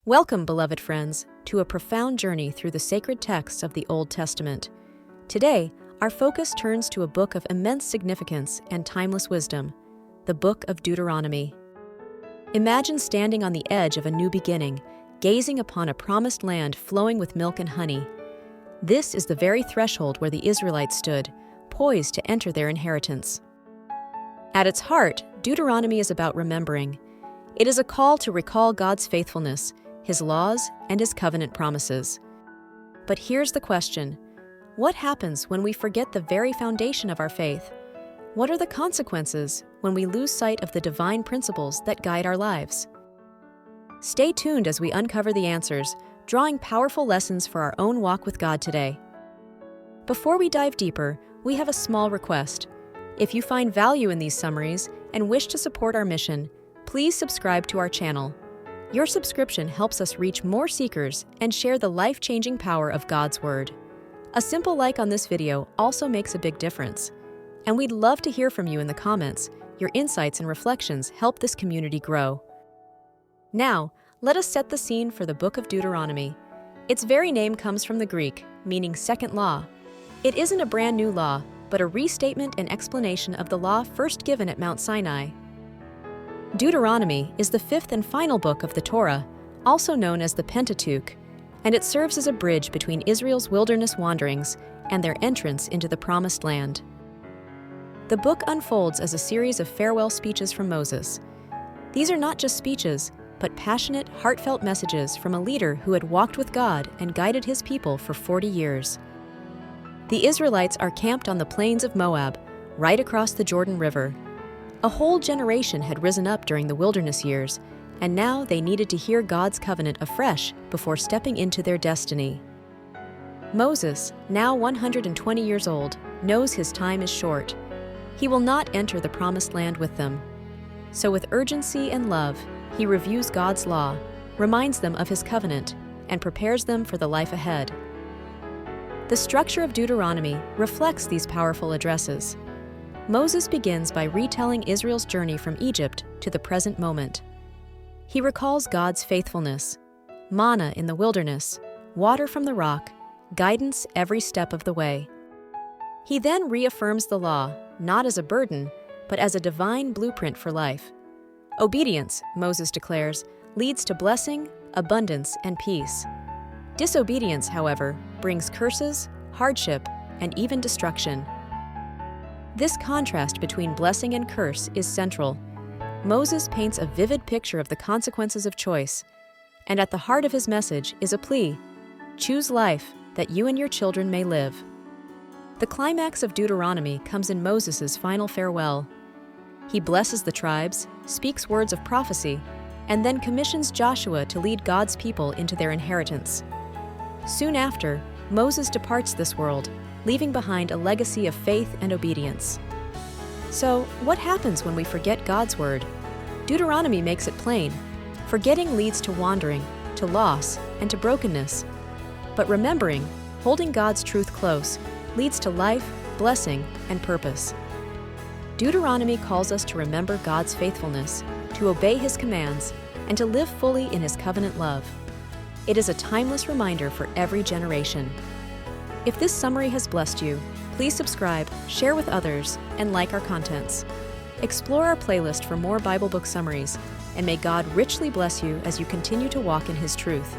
Welcome, beloved friends, to a profound journey through the sacred texts of the Old Testament. Today, our focus turns to a book of immense significance and timeless wisdom, the Book of Deuteronomy. Imagine standing on the edge of a new beginning, gazing upon a promised land flowing with milk and honey. This is the very threshold where the Israelites stood, poised to enter their inheritance. At its heart, Deuteronomy is about remembering. It is a call to recall God's faithfulness, His laws, and His covenant promises. But here's the question: what happens when we forget the very foundation of our faith? What are the consequences when we lose sight of the divine principles that guide our lives? Stay tuned as we uncover the answers, drawing powerful lessons for our own walk with God today. Before we dive deeper, we have a small request. If you find value in these summaries and wish to support our mission, please subscribe to our channel. Your subscription helps us reach more seekers and share the life-changing power of God's Word. A simple like on this video also makes a big difference. And we'd love to hear from you in the comments. Your insights and reflections help this community grow. Now, let us set the scene for the Book of Deuteronomy. Its very name comes from the Greek, meaning second law. It isn't a brand new law, but a restatement and explanation of the law first given at Mount Sinai. Deuteronomy is the fifth and final book of the Torah, also known as the Pentateuch, and it serves as a bridge between Israel's wilderness wanderings and their entrance into the Promised Land. The book unfolds as a series of farewell speeches from Moses. These are not just speeches, but passionate, heartfelt messages from a leader who had walked with God and guided his people for 40 years. The Israelites are camped on the plains of Moab, right across the Jordan River. A whole generation had risen up during the wilderness years, and now they needed to hear God's covenant afresh before stepping into their destiny. Moses, now 120 years old, knows his time is short. He will not enter the Promised Land with them. So with urgency and love, he reviews God's law, reminds them of his covenant, and prepares them for the life ahead. The structure of Deuteronomy reflects these powerful addresses. Moses begins by retelling Israel's journey from Egypt to the present moment. He recalls God's faithfulness: manna in the wilderness, water from the rock, guidance every step of the way. He then reaffirms the law, not as a burden, but as a divine blueprint for life. Obedience, Moses declares, leads to blessing, abundance, and peace. Disobedience, however, brings curses, hardship, and even destruction. This contrast between blessing and curse is central. Moses paints a vivid picture of the consequences of choice, and at the heart of his message is a plea: choose life, that you and your children may live. The climax of Deuteronomy comes in Moses' final farewell. He blesses the tribes, speaks words of prophecy, and then commissions Joshua to lead God's people into their inheritance. Soon after, Moses departs this world, leaving behind a legacy of faith and obedience. So, what happens when we forget God's word? Deuteronomy makes it plain. Forgetting leads to wandering, to loss, and to brokenness. But remembering, holding God's truth close, leads to life, blessing, and purpose. Deuteronomy calls us to remember God's faithfulness, to obey His commands, and to live fully in His covenant love. It is a timeless reminder for every generation. If this summary has blessed you, please subscribe, share with others, and like our contents. Explore our playlist for more Bible book summaries, and may God richly bless you as you continue to walk in His truth.